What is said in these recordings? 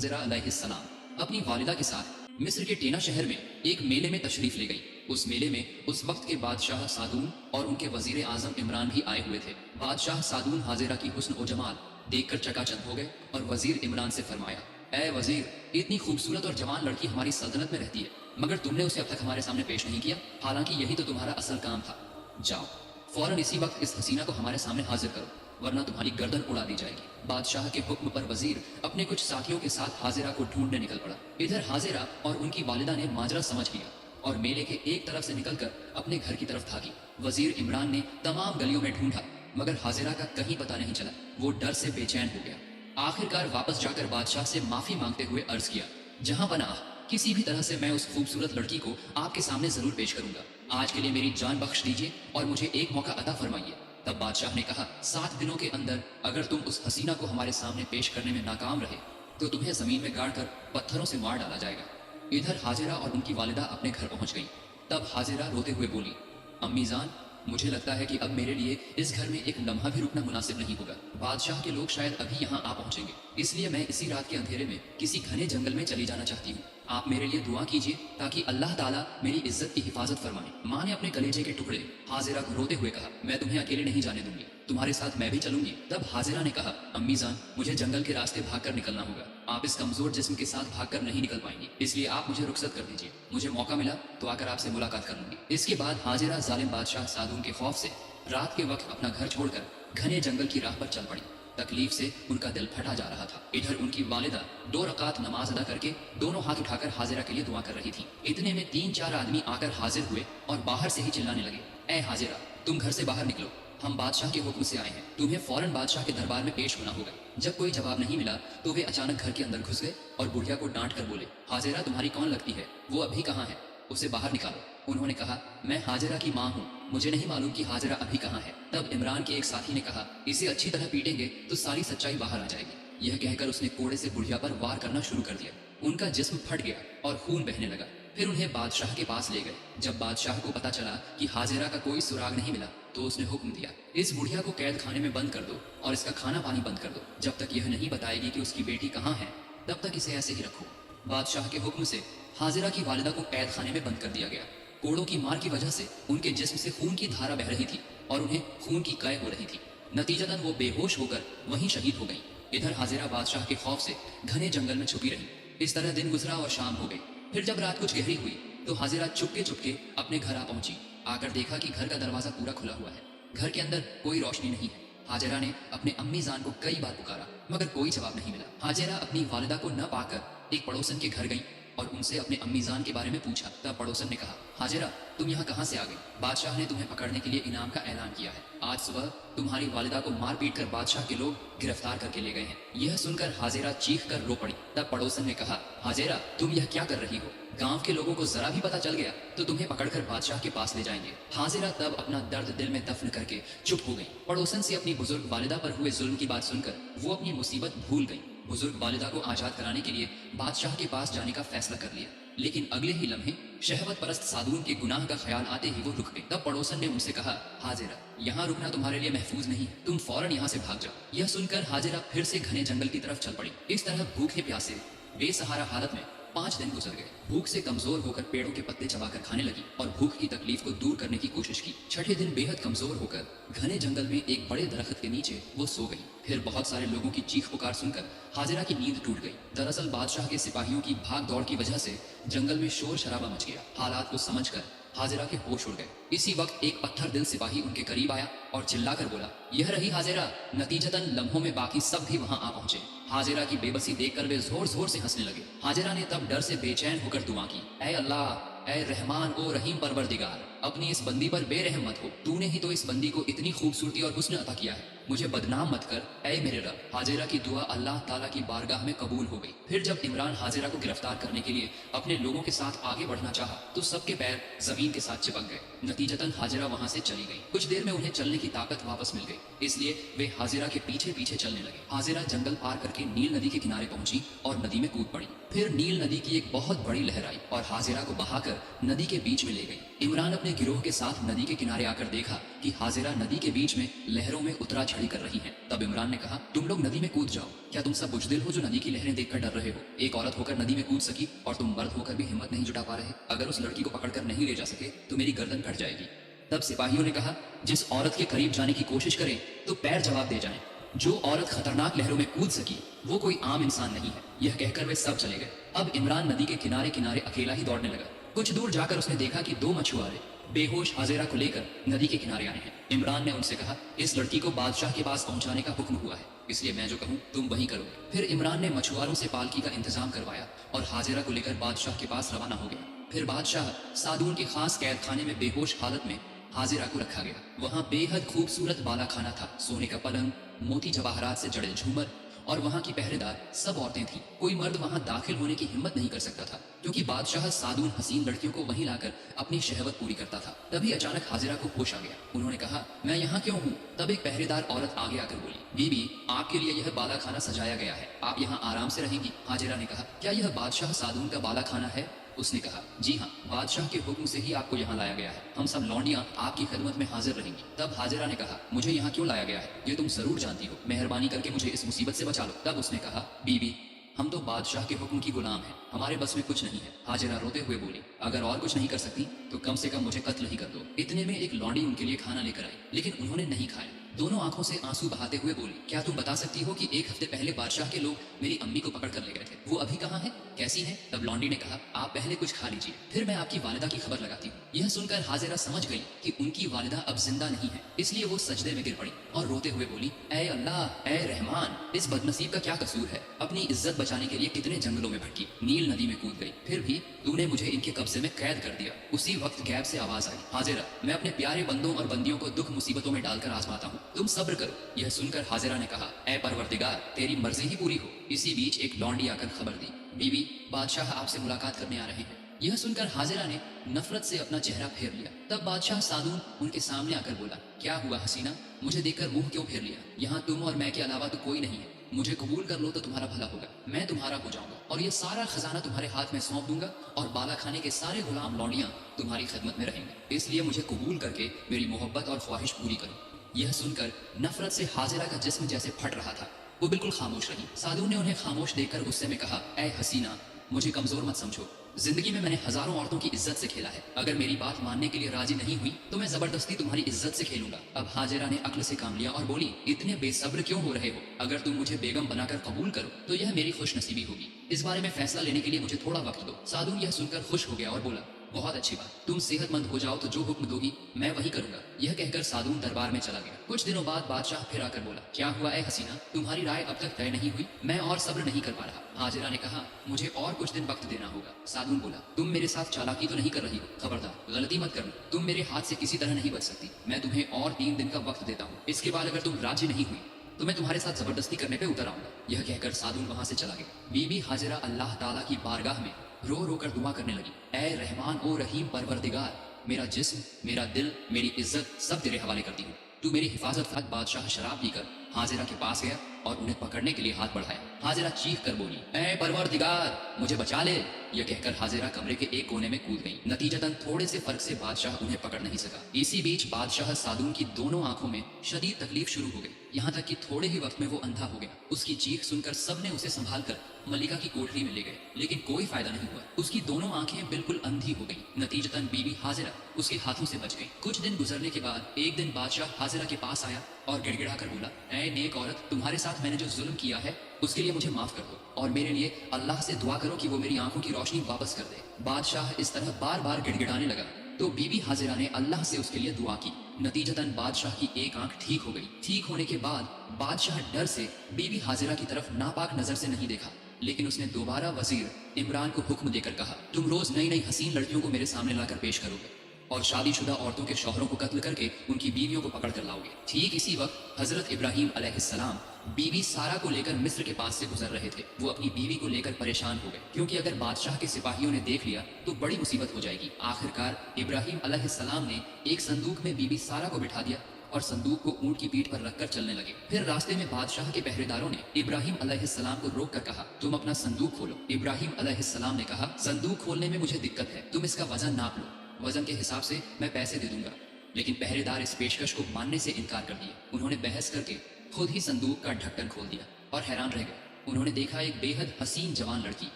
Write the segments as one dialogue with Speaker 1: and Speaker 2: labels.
Speaker 1: हाजिरा अलैहिस्सलाम अपनी वालिदा के साथ मिस्र के टेना शहर में एक मेले में तशरीफ ले गई। उस मेले में उस वक्त के बादशाह सादून और उनके वजीर आजम इमरान भी आए हुए थे। बादशाह सादून हाजिरा की हुस्न और जमाल देखकर चकाचक हो गए और वजीर इमरान से फरमाया, ऐ वजीर, इतनी खूबसूरत और जवान लड़की हमारी सल्तनत में रहती है, मगर तुमने उसे अब तक हमारे सामने पेश नहीं किया, हालांकि यही तो तुम्हारा असल काम था। जाओ फौरन इसी वक्त इस हसीना को हमारे सामने हाजिर करो, वरना तुम्हारी गर्दन उड़ा दी जाएगी। बादशाह के हुक्म पर वजीर अपने कुछ साथियों के साथ हाजिरा को ढूंढने निकल पड़ा। इधर हाजिरा और उनकी वालिदा ने माजरा समझ लिया और मेले के एक तरफ से निकलकर अपने घर की तरफ भागी। वजीर इमरान ने तमाम गलियों में ढूंढा, मगर हाजिरा का कहीं पता नहीं चला। वो डर से बेचैन हो गया। आखिरकार वापस जाकर बादशाह से माफी मांगते हुए अर्ज किया, जहां पनाह, किसी भी तरह से मैं उस खूबसूरत लड़की को आपके सामने जरूर पेश करूंगा। आज के लिए मेरी जान बख्श दीजिए और मुझे एक मौका अता फरमाइए। तब बादशाह ने कहा, 7 दिनों के अंदर अगर तुम उस हसीना को हमारे सामने पेश करने में नाकाम रहे तो तुम्हें जमीन में गाड़ कर पत्थरों से मार डाला जाएगा। इधर हाजिरा और उनकी वालिदा अपने घर पहुंच गई। तब हाजिरा रोते हुए बोली, अम्मी जान, मुझे लगता है कि अब मेरे लिए इस घर में एक लम्हा भी रुकना मुनासिब नहीं होगा। बादशाह के लोग शायद अभी यहाँ आ पहुंचेंगे, इसलिए मैं इसी रात के अंधेरे में किसी घने जंगल में चली जाना चाहती हूँ। आप मेरे लिए दुआ कीजिए ताकि अल्लाह ताला मेरी इज्जत की हिफाजत फरमाए। माँ ने अपने कलेजे के टुकड़े हाजिरा को रोते हुए कहा, मैं तुम्हें अकेले नहीं जाने दूंगी, तुम्हारे साथ मैं भी चलूंगी। तब हाजिरा ने कहा, अम्मी जान, मुझे जंगल के रास्ते भागकर निकलना होगा। आप इस कमजोर जिस्म के साथ भागकर नहीं निकल पाएंगी, इसलिए आप मुझे रुखसत कर दीजिए। मुझे मौका मिला तो आकर आपसे मुलाकात कर लूंगी। इसके बाद हाजिरा जालिम बादशाह सादून के खौफ से रात के वक्त अपना घर छोड़कर घने जंगल की राह पर चल पड़ी। तकलीफ से उनका दिल फटा जा रहा था। इधर उनकी वालिदा 2 रकात नमाज अदा करके दोनों हाथ उठाकर हाजिरा के लिए दुआ कर रही थी। इतने में 3-4 आदमी आकर हाजिर हुए और बाहर से ही चिल्लाने लगे, ऐ हाजिरा, तुम घर से बाहर निकलो, हम बादशाह के हुक्म से आए हैं, तुम्हें फौरन बादशाह के दरबार में पेश होना होगा। जब कोई जवाब नहीं मिला तो वे अचानक घर के अंदर घुस गए और बुढ़िया को डांट कर बोले, हाजिरा तुम्हारी कौन लगती है, वो अभी कहाँ है, उसे बाहर निकालो। उन्होंने कहा, मैं हाजिरा की माँ हूँ, मुझे नहीं मालूम कि हाजिरा अभी कहाँ है। तब इमरान के एक साथी ने कहा, इसे अच्छी तरह पीटेंगे तो सारी सच्चाई बाहर आ जाएगी। यह कहकर उसने कोड़े से बुढ़िया पर वार करना शुरू कर दिया। उनका जिस्म फट गया और खून बहने लगा। फिर उन्हें बादशाह के पास ले गए। जब बादशाह को पता चला कि हाजिरा का कोई सुराग नहीं मिला तो उसने हुक्म दिया, इस बुढ़िया को कैद खाने में बंद कर दो और इसका खाना पानी बंद कर दो। जब तक यह नहीं बताएगी कि उसकी बेटी कहाँ है, तब तक इसे ऐसे ही रखो। बादशाह के हुक्म से हाजिरा की वालिदा को कैद खाने में बंद कर दिया गया। कोड़ों की मार की वजह से उनके जिस्म से खून की धारा बह रही थी और उन्हें खून की कै हो रही थी। नतीजतन वो बेहोश होकर वहीं शहीद हो गई। इधर हाजिरा बादशाह के खौफ से घने जंगल में छुपी रही। इस तरह दिन गुजरा और शाम हो गई। फिर जब रात कुछ गहरी हुई तो हाजिरा चुपके चुपके अपने घर आ पहुंची। आकर देखा कि घर का दरवाजा पूरा खुला हुआ है, घर के अंदर कोई रोशनी नहीं है। हाजिरा ने अपने अम्मी जान को कई बार पुकारा, मगर कोई जवाब नहीं मिला। हाजिरा अपनी वालिदा को न पाकर एक पड़ोसन के घर गई और उनसे अपने अम्मी जान के बारे में पूछा। तब पड़ोसन ने कहा, हाजिरा, तुम यहाँ कहाँ से आ गई? बादशाह ने तुम्हें पकड़ने के लिए इनाम का ऐलान किया है। आज सुबह तुम्हारी वालिदा को मार पीट कर बादशाह के लोग गिरफ्तार करके ले गए हैं। यह सुनकर हाजिरा चीख कर रो पड़ी। तब पड़ोसन ने कहा, हाजिरा, तुम यह क्या कर रही हो? गांव के लोगों को जरा भी पता चल गया तो तुम्हें पकड़कर बादशाह के पास ले जाएंगे। हाजिरा तब अपना दर्द दिल में दफन करके चुप हो गई। पड़ोसन से अपनी बुजुर्ग वालिदा पर हुए जुल्म की बात सुनकर वो अपनी मुसीबत भूल गई। बुजुर्ग वालिदा को आजाद कराने के लिए बादशाह के पास जाने का फैसला कर लिया, लेकिन अगले ही लम्हे शहवत परस्त सादून के गुनाह का ख्याल आते ही वो रुक गई। तब पड़ोसन ने उनसे कहा, हाजिरा, यहाँ रुकना तुम्हारे लिए महफूज नहीं, तुम फौरन यहाँ से भाग जाओ। यह सुनकर हाजिरा फिर से घने जंगल की तरफ चल पड़ी। इस तरह भूखे प्यासे बेसहारा हालत में 5 दिन गुजर गए। भूख से कमजोर होकर पेड़ों के पत्ते चबाकर खाने लगी और भूख की तकलीफ को दूर करने की कोशिश की। छठे दिन बेहद कमजोर होकर घने जंगल में एक बड़े दरख्त के नीचे वो सो गई। फिर बहुत सारे लोगों की चीख पुकार सुनकर हाजिरा की नींद टूट गई। दरअसल बादशाह के सिपाहियों की भाग दौड़ की वजह से जंगल में शोर शराबा मच गया। हालात को समझकर हाजिरा के होश उड़ गए। इसी वक्त एक पत्थर दिल सिपाही उनके करीब आया और चिल्लाकर बोला, यह रही हाजिरा। नतीजतन लम्हों में बाकी सब भी वहां आ पहुंचे। हाजिरा की बेबसी देखकर वे जोर जोर से हंसने लगे। हाजिरा ने तब डर से बेचैन होकर दुआ की, ऐ अल्लाह, ऐ रहमान ओ रहीम परवरदिगार, अपनी इस बंदी पर बेरहम मत हो। तूने ही तो इस बंदी को इतनी खूबसूरती और हुस्न अता किया है, मुझे बदनाम मत कर ऐ मेरे रब। हाजिरा की दुआ अल्लाह ताला की बारगाह में कबूल हो गई। फिर जब इमरान हाजिरा को गिरफ्तार करने के लिए अपने लोगों के साथ आगे बढ़ना चाहा तो सबके पैर जमीन के साथ चिपक गए। नतीजतन हाजिरा वहां से चली गई। कुछ देर में उन्हें चलने की ताकत वापस मिल गई, इसलिए वे हाजिरा के पीछे पीछे चलने लगे। हाजिरा जंगल पार करके नील नदी के किनारे पहुंची और नदी में कूद पड़ी। फिर नील नदी की एक बहुत बड़ी लहर आई और हाजिरा को बहाकर नदी के बीच में ले गई। इमरान अपने अपने गिरोह के साथ नदी के किनारे आकर देखा कि हाजिरा नदी के बीच में लहरों में उतरा चढ़ी कर रही हैं। तब इमरान ने कहा, तुम लोग नदी में कूद जाओ। क्या तुम सब बुजदिल हो जो नदी की लहरें देखकर डर रहे हो? एक औरत होकर नदी में कूद सकी और तुम मर्द होकर भी हिम्मत नहीं जुटा पा रहे? अगर उस लड़की को पकड़कर नहीं ले जा सके तो मेरी गर्दन कट जाएगी। तब सिपाहियों ने कहा, जिस औरत के करीब जाने की कोशिश करे तो पैर जवाब दे जाएं। जो औरत खतरनाक लहरों में कूद सकी वो कोई आम इंसान नहीं है। यह कहकर वे सब चले गए। अब इमरान नदी के किनारे किनारे अकेला ही दौड़ने लगा। कुछ दूर जाकर उसने देखा कि 2 मछुआरे बेहोश हाजिरा को लेकर नदी के किनारे आए हैं। इमरान ने उनसे कहा, इस लड़की को बादशाह के पास पहुंचाने का हुक्म हुआ है, इसलिए मैं जो कहूं तुम वही करोगे। फिर इमरान ने मछुआरों से पालकी का इंतजाम करवाया और हाजिरा को लेकर बादशाह के पास रवाना हो गया। फिर बादशाह सादून के खास कैद खाने में बेहोश हालत में हाजिरा को रखा गया। वहाँ बेहद खूबसूरत बाला खाना था, सोने का पलंग, मोती जवाहरात से जड़े झूमर और वहाँ की पहरेदार सब औरतें थीं। कोई मर्द वहाँ दाखिल होने की हिम्मत नहीं कर सकता था, क्योंकि बादशाह सादून हसीन लड़कियों को वहीं लाकर अपनी शहवत पूरी करता था। तभी अचानक हाजिरा को होश आ गया। उन्होंने कहा, मैं यहाँ क्यों हूँ? तब एक पहरेदार औरत आगे आकर बोली, बीबी, आपके लिए यह बाला खाना सजाया गया है, आप यहाँ आराम से रहेंगी। हाजिरा ने कहा, क्या यह बादशाह सादून का बाला खाना है? उसने कहा, जी हाँ, बादशाह के हुक्म से ही आपको यहाँ लाया गया है। हम सब लौंडियाँ आपकी खिदमत में हाजिर रहेंगी। तब हाजिरा ने कहा, मुझे यहाँ क्यों लाया गया है ये तुम जरूर जानती हो, मेहरबानी करके मुझे इस मुसीबत से बचा लो। तब उसने कहा, बीबी, हम तो बादशाह के हुक्म की गुलाम हैं, हमारे बस में कुछ नहीं है। हाजिरा रोते हुए बोली, अगर और कुछ नहीं कर सकती तो कम से कम मुझे कत्ल ही कर दो। इतने में एक लौंडी उनके लिए खाना लेकर आई, लेकिन उन्होंने नहीं खाया। दोनों आंखों से आंसू बहाते हुए बोली, क्या तुम बता सकती हो कि 1 हफ्ते पहले बादशाह के लोग मेरी अम्मी को पकड़ कर ले गए थे, वो अभी कहाँ है, कैसी है? तब लौंडी ने कहा, आप पहले कुछ खा लीजिए, फिर मैं आपकी वालिदा की खबर लगाती हूँ। यह सुनकर हाजिरा समझ गई कि उनकी वालिदा अब जिंदा नहीं है, इसलिए वो सजदे में गिर पड़ी और रोते हुए बोली, ऐ अल्लाह, ऐ रहमान, इस बदनसीब का क्या कसूर है? अपनी इज्जत बचाने के लिए कितने जंगलों में भटकी, नील नदी में कूद गई, फिर भी तूने मुझे इनके कब्जे में कैद कर दिया। उसी वक्त गैब से आवाज आई, हाजिरा, मैं अपने प्यारे बंदों और बंदियों को दुख मुसीबतों में डालकर आजमाता हूँ, तुम सब्र करो। यह सुनकर हाजिरा ने कहा, ऐ परवरदिगार, तेरी मर्जी ही पूरी हो। इसी बीच एक लौंडी आकर खबर दी, बीबी, बादशाह आपसे मुलाकात करने आ रहे हैं। यह सुनकर हाजिरा ने नफरत से अपना चेहरा फेर लिया। तब बादशाह सादून उनके सामने आकर बोला, क्या हुआ हसीना, मुझे देखकर मुंह क्यों फेर लिया? यहाँ तुम और मैं के अलावा तो कोई नहीं है, मुझे कबूल कर लो तो तुम्हारा भला होगा, मैं तुम्हारा हो जाऊंगा और ये सारा खजाना तुम्हारे हाथ में सौंप दूंगा और बाला खाने के सारे गुलाम लौंडियां तुम्हारी खिदमत में रहेंगे, इसलिए मुझे कबूल करके मेरी मोहब्बत और ख्वाहिश पूरी करो। यह सुनकर नफरत से हाजिरा का जिस्म जैसे फट रहा था, वो बिल्कुल खामोश रही। साधु ने उन्हें खामोश देखकर गुस्से में कहा, ऐ हसीना, मुझे कमजोर मत समझो, जिंदगी में मैंने हजारों औरतों की इज्जत से खेला है, अगर मेरी बात मानने के लिए राजी नहीं हुई तो मैं जबरदस्ती तुम्हारी इज्जत से खेलूंगा। अब हाजिरा ने अक्ल से काम लिया और बोली, इतने बेसब्र क्यों हो रहे हो? अगर तुम मुझे बेगम बनाकर कबूल करो तो यह मेरी खुशनसीबी होगी, इस बारे में फैसला लेने के लिए मुझे थोड़ा वक्त दो। साधु यह सुनकर खुश हो गया और बोला, बहुत अच्छी बात, तुम सेहतमंद हो जाओ तो जो हुक्म दोगी मैं वही करूंगा। यह कहकर सादून दरबार में चला गया। कुछ दिनों बाद बादशाह फिर आकर बोला, क्या हुआ है हसीना, तुम्हारी राय अब तक तय नहीं हुई? मैं और सब्र नहीं कर पा रहा। हाजिरा ने कहा, मुझे और कुछ दिन वक्त देना होगा। सादून बोला, तुम मेरे साथ चालाकी तो नहीं कर रही हो? खबरदार गलती मत करना, तुम मेरे हाथ से किसी तरह नहीं बच सकती। मैं तुम्हें और 3 दिन का वक्त देता हूँ, इसके बाद अगर तुम राजी नहीं हुई तो मैं तुम्हारे साथ जबरदस्ती करने पे उतर आऊंगा। यह कहकर सादून वहां से चला गया। बीबी हाजिरा अल्लाह ताला की बारगाह में रो रो कर दुआ करने लगी, ऐ रहमान ओ रहीम परवरदिगार, मेरा जिस्म, मेरा दिल, मेरी इज्जत सब तेरे हवाले करती हूँ, तू मेरी हिफाजत कर। बादशाह शराब पीकर हाजिरा के पास गया और उन्हें पकड़ने के लिए हाथ बढ़ाया। हाजिरा चीख कर बोली, ऐ परवरदिगार, मुझे बचा ले। यह कहकर हाजिरा कमरे के एक कोने में कूद गई। नतीजतन थोड़े से फर्क से बादशाह उन्हें पकड़ नहीं सका। इसी बीच बादशाह सादून की दोनों आंखों में शदीद तकलीफ शुरू हो गई, यहाँ तक कि थोड़े ही वक्त में वो अंधा हो गया। उसकी चीख सुनकर सबने उसे संभाल कर मलिका की कोठरी में ले गए, लेकिन कोई फायदा नहीं हुआ। उसकी दोनों आंखें बिल्कुल अंधी हो गई। नतीजतन बीबी हाजिरा उसके हाथों से बच गई। कुछ दिन गुजरने के बाद एक दिन बादशाह हाजिरा के पास आया और गिड़गिड़ा कर बोला, ऐ नेक औरत, तुम्हारे साथ मैंने जो जुल्म किया है उसके लिए मुझे माफ कर दो और मेरे लिए अल्लाह से दुआ करो कि वो मेरी आंखों की रोशनी वापस कर दे। बादशाह इस तरह बार बार गिड़गिड़ाने लगा तो बीबी हाजिरा ने अल्लाह से उसके लिए दुआ की। नतीजतन बादशाह की एक आंख ठीक हो गई। ठीक होने के बाद बादशाह डर से बीबी हाजिरा की तरफ नापाक नजर से नहीं देखा, लेकिन उसने दोबारा वजीर इमरान को हुक्म देकर कहा, तुम रोज नई नई हसीन लड़कियों को मेरे सामने लाकर पेश करोगे और शादीशुदा औरतों के शौहरों को कत्ल करके उनकी बीवियों को पकड़ कर लाओगे। ठीक इसी वक्त हजरत इब्राहिम अलैहिस्सलाम बीवी सारा को लेकर मिस्र के पास से गुजर रहे थे। वो अपनी बीवी को लेकर परेशान हो गए, क्योंकि अगर बादशाह के सिपाहियों ने देख लिया तो बड़ी मुसीबत हो जाएगी। आखिरकार इब्राहिम अलैहिस्सलाम ने एक संदूक में बीवी सारा को बिठा दिया और संदूक को ऊंट की पीठ पर रखकर चलने लगे। फिर रास्ते में बादशाह के पहरेदारों ने इब्राहिम अलैहिस्सलाम को रोक कर कहा, तुम अपना संदूक खोलो। इब्राहिम अलैहिस्सलाम ने कहा, संदूक खोलने में मुझे दिक्कत है, तुम इसका वजन नाप लो। वजन के हिसाब से मैं पैसे दे दूंगा। लेकिन पहरेदार इस पेशकश को मानने से इनकार कर दिया। उन्होंने बहस करके खुद ही संदूक का ढक्कन खोल दिया और हैरान रह गए। उन्होंने देखा एक बेहद हसीन जवान लड़की।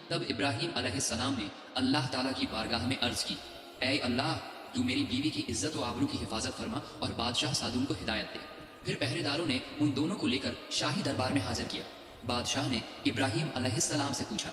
Speaker 1: तब इब्राहिम अलैहिस्सलाम ने अल्लाह ताला की बारगाह में अर्ज की, ऐ अल्लाह, तू मेरी बीवी की इज्जत व आबरू की हिफाजत फरमा और बादशाह सादून को हिदायत दे। फिर पहरेदारों ने उन दोनों को लेकर शाही दरबार में हाजिर किया। बादशाह ने इब्राहिम अलैहिस्सलाम से पूछा,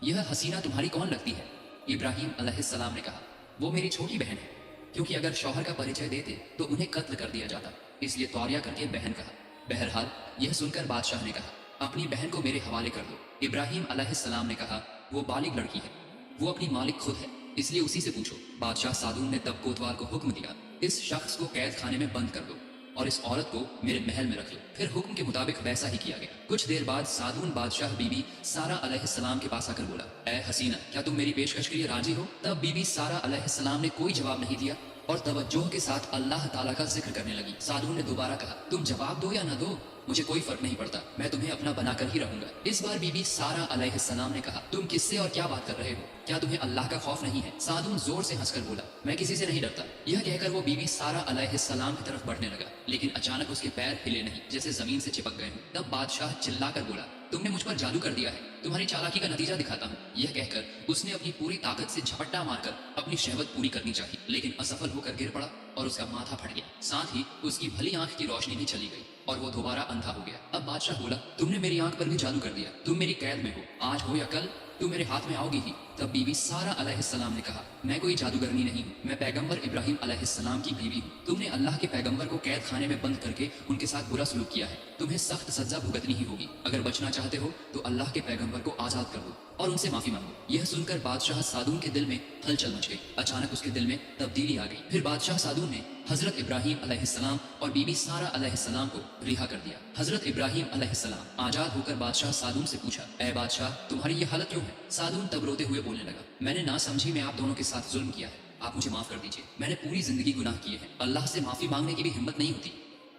Speaker 1: यह हसीना तुम्हारी कौन लगती है? इब्राहिम अलैहिस्सलाम ने कहा, वो मेरी छोटी बहन है, क्योंकि अगर शौहर का परिचय देते तो उन्हें कत्ल कर दिया जाता, इसलिए तौरिया करके बहन कहा। बहरहाल यह सुनकर बादशाह ने कहा, अपनी बहन को मेरे हवाले कर दो। इब्राहिम अलैहिस्सलाम ने कहा, वो बालिग लड़की है, वो अपनी मालिक खुद है, इसलिए उसी से पूछो। बादशाह सादून ने तब कोतवाल को हुक्म दिया, इस शख्स को कैद खाने में बंद कर दो और इस औरत को मेरे महल में रख लो। फिर हुक्म के मुताबिक वैसा ही किया गया। कुछ देर बाद सादून बादशाह बीबी सारा अलैहिस्सलाम के पास आकर बोला, ऐ हसीना, क्या तुम मेरी पेशकश के लिए राजी हो? तब बीबी सारा अलैहिस्सलाम ने कोई जवाब नहीं दिया और तवज्जो के साथ अल्लाह ताला का जिक्र करने लगी। सादून ने दोबारा कहा, तुम जवाब दो या ना दो, मुझे कोई फर्क नहीं पड़ता, मैं तुम्हें अपना बनाकर ही रहूंगा। इस बार बीबी सारा अलैहिस्सलाम ने कहा, तुम किससे और क्या बात कर रहे हो? क्या तुम्हें अल्लाह का खौफ नहीं है? सादून जोर से हंसकर बोला, मैं किसी से नहीं डरता। यह कहकर वो बीबी सारा अलैहिस्सलाम की तरफ बढ़ने लगा, लेकिन अचानक उसके पैर हिले नहीं, जैसे जमीन से चिपक गए हों। तब बादशाह चिल्लाकर बोला, तुमने मुझ पर जादू कर दिया है, तुम्हारी चालाकी का नतीजा दिखाता हूँ। यह कहकर उसने अपनी पूरी ताकत से झपट्टा मारकर अपनी शहवत पूरी करनी चाहिए, लेकिन असफल होकर गिर पड़ा और उसका माथा फट गया। साथ ही उसकी भली आंख की रोशनी भी चली गई और वो दोबारा अंधा हो गया। अब बादशाह बोला, तुमने मेरी आंख पर भी जादू कर दिया, तुम मेरी कैद में हो, आज हो या कल तुम मेरे हाथ में आओगी ही। तब बीबी सारा अलैहिस्सलाम ने कहा, मैं कोई जादूगरनी नहीं हूँ, मैं पैगंबर इब्राहिम अलैहिस्सलाम की बीवी हूँ। तुमने अल्लाह के पैगंबर को कैद खाने में बंद करके उनके साथ बुरा सलूक किया है, तुम्हें सख्त सजा भुगतनी ही होगी। अगर बचना चाहते हो तो अल्लाह के पैगंबर को आजाद कर दो और उनसे माफी मांगो। यह सुनकर बादशाह सादून के दिल में हलचल मच गई। अचानक उसके दिल में तब्दीली आ गई। फिर बादशाह सादून ने हजरत इब्राहिम अलैहिस्सलाम और बीबी सारा अलैहिस्सलाम को रिहा कर दिया। हजरत इब्राहिम अलैहिस्सलाम आजाद होकर बादशाह सादून से पूछा, ऐ बादशाह, तुम्हारी ये हालत क्यों है? सादून तब रोते हुए बोलने लगा, मैंने ना समझी में आप दोनों के साथ जुल्म किया है, आप मुझे माफ कर दीजिए। मैंने पूरी जिंदगी गुनाह किए हैं, अल्लाह से माफी मांगने की भी हिम्मत नहीं होती,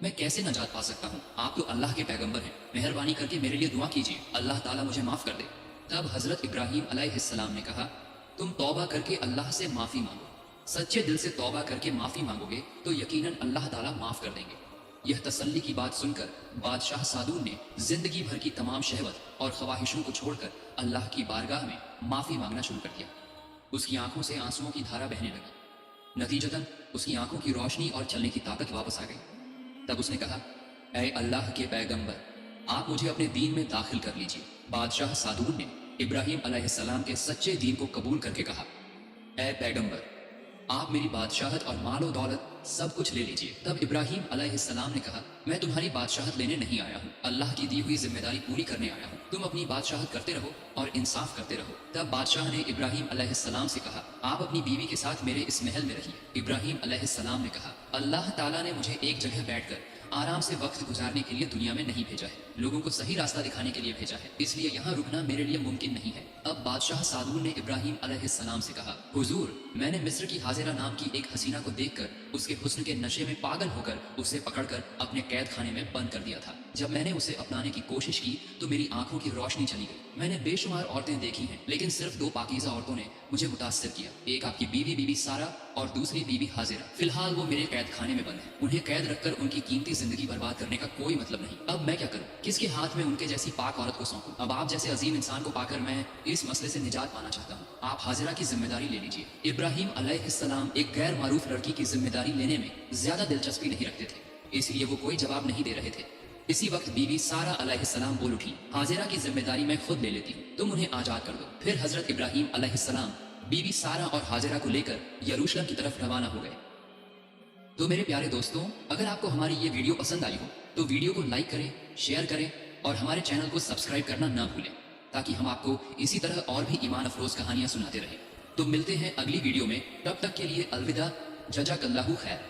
Speaker 1: मैं कैसे नजात पा सकता हूँ? आप तो अल्लाह के पैगंबर हैं, मेहरबानी करके मेरे लिए दुआ कीजिए, अल्लाह ताला मुझे माफ कर दे। तब हजरत इब्राहिम अलैहिस्सलाम ने कहा, तुम तौबा करके अल्लाह से माफी मांगो, सच्चे दिल से तौबा करके माफी मांगोगे तो यकीनन अल्लाह ताला माफ कर देंगे। यह तसल्ली की बात सुनकर बादशाह सादून ने जिंदगी भर की तमाम शहवत और ख्वाहिशों को छोड़कर अल्लाह की बारगाह में माफी मांगना शुरू कर दिया। उसकी आंखों से आंसुओं की धारा बहने लगी, नतीजतन उसकी आंखों की रोशनी और चलने की ताकत वापस आ गई। तब उसने कहा, ऐ अल्लाह के पैगंबर, आप मुझे अपने दीन में दाखिल कर लीजिए। बादशाह सादून ने इब्राहिम अलैहिस्सलाम के सच्चे दीन को कबूल करके कहा, ऐ पैगंबर, आप मेरी बादशाहत और मालो दौलत सब कुछ ले लीजिए। तब इब्राहिम अलैहिस्सलाम ने कहा, मैं तुम्हारी बादशाहत लेने नहीं आया हूँ, अल्लाह की दी हुई जिम्मेदारी पूरी करने आया हूँ। तुम अपनी बादशाहत करते रहो और इंसाफ करते रहो। तब बादशाह ने इब्राहिम अलैहिस्सलाम से कहा, आप अपनी बीवी के साथ मेरे इस महल में रहिए। इब्राहिम अलैहिस्सलाम ने कहा, अल्लाह ताला ने मुझे एक जगह बैठकर आराम से वक्त गुजारने के लिए दुनिया में नहीं भेजा है, लोगों को सही रास्ता दिखाने के लिए भेजा है, इसलिए यहाँ रुकना मेरे लिए मुमकिन नहीं है। अब बादशाह सादून ने इब्राहिम अलैहिस्सलाम से कहा, हुजूर, मैंने मिस्र की हाजिरा नाम की एक हसीना को देखकर उसके हुस्न के नशे में पागल होकर उसे पकड़कर अपने कैद खाने में बंद कर दिया था। जब मैंने उसे अपनाने की कोशिश की तो मेरी आंखों की रोशनी चली गई। मैंने बेशुमार औरतें देखी हैं, लेकिन सिर्फ दो पाकीज़ा औरतों ने मुझे मुतासिर किया, एक आपकी बीवी सारा और दूसरी बीवी हाजिरा। फिलहाल वो मेरे कैद खाने में बंद है, उन्हें कैद रखकर उनकी कीमती जिंदगी बर्बाद करने का कोई मतलब नहीं। अब मैं क्या करूं? किसके हाथ में उनके जैसी पाक औरत को सौंपूं? अब आप जैसे अजीम इंसान को पाकर मैं इस मसले से निजात पाना चाहता हूँ, आप हाजिरा की जिम्मेदारी ले लीजिए। इब्राहिम अलैहिस्सलाम एक गैर मारूफ लड़की की जिम्मेदारी लेने में ज्यादा दिलचस्पी नहीं रखते थे, इसलिए वो कोई जवाब नहीं दे रहे थे। इसी वक्त बीवी सारा अलैहिस्सलाम बोल उठी, हाजिरा की जिम्मेदारी मैं खुद ले लेती हूँ, तुम उन्हें आजाद कर दो। फिर हजरत इब्राहिम अलैहिस्सलाम बीवी सारा और हाजिरा को लेकर यरूशलेम की तरफ रवाना हो गए। तो मेरे प्यारे दोस्तों, अगर आपको हमारी ये वीडियो पसंद आई हो तो वीडियो को लाइक करें, शेयर करें और हमारे चैनल को सब्सक्राइब करना ना भूलें, ताकि हम आपको इसी तरह और भी ईमान अफरोज कहानियां सुनाते रहें। तो मिलते हैं अगली वीडियो में, तब तक के लिए अलविदा, जज़ाकल्लाहु खैर।